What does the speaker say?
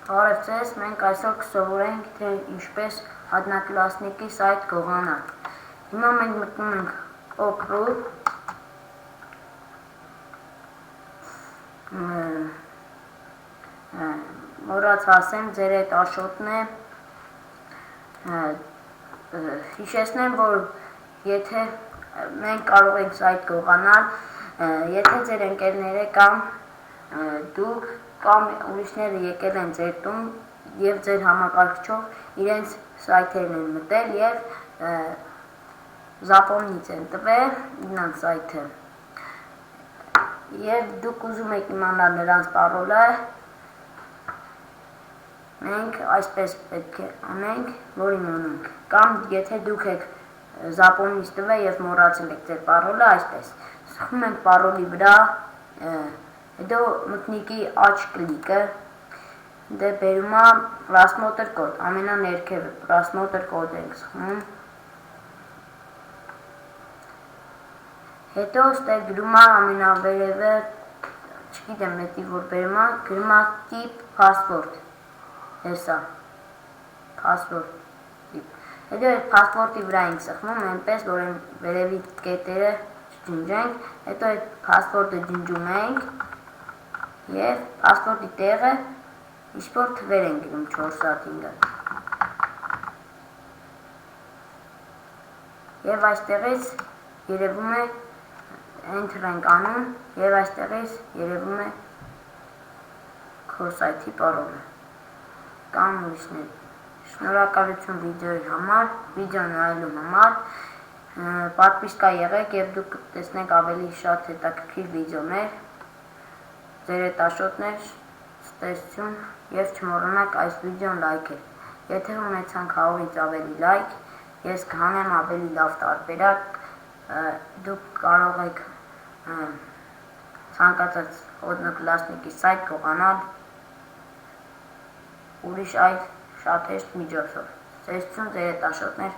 Բարև ձեզ, մենք այսօր կսովորենք, թե ինչպես Одноклассники сайт գողանալ։ Հիմա մենք մտնում ենք օգրու, մոռաց ասեմ, ձեր այդ աշոտն է, հիշեցնեմ, որ եթե մենք կարող ենք сайт գողանալ, եթե ձեր ընկերները կամ դուք կամ ուրիշները եկել են ձեր տուն և ձեր համակարգչով իրենց սայթերն են մտել և զապոմնից են տվել իրանց սայթը և դուք ուզում եք իմանալ նրանց պարոլը, մենք այսպես պետք է անենք, որ իմանանք, կամ եթե դուք եք զապոմնից տվել և մոռացել եք ձեր պարոլը, այսպես սխում ենք պարոլի վրա, հետո մտնիկի աջ կլիկը, դե բերում է prasмотр կոդ, ամենաներքևը prasмотр կոդ ենք սխում, հետո ստեղ գրում է ամենավերևը, չգիտեմ მეტի որ բերում է, գրում է tip password, հեսա, password tip, հետո այդ password-ի վրա ենք սխում, այնպես որ այն վերևի կետերը չջնջենք, հետո այդ password-ը ջնջում ենք և password-ի տեղը ինչ-որ թվեր են գրում 4 հատ 5 և այստեղից երևում է enter ենք անում և այստեղից երևում է քո սայթի պարոլը կամ ուրիշներ շնորհակալություն վիդեոյի համար, վիդեոն նայելու համար, պատվիսկա եղեք և դուք տեսնեք ավելի շատ հետաքրքիր վիդեոներ, ձեր հետ աշոտներ, ստեսություն և չմոռանաք այս վիդեոն լայքել, եթե ունեցանք 100-ից ավելի լայք, ես կհանեմ ավելի լավ տարբերակ, դուք կարող եք ցանկացած Одноклассники сайт գողանալ ուրիշ այդ շատ հեշտ միջոցով, ստեսություն ձեր հետ աշոտներ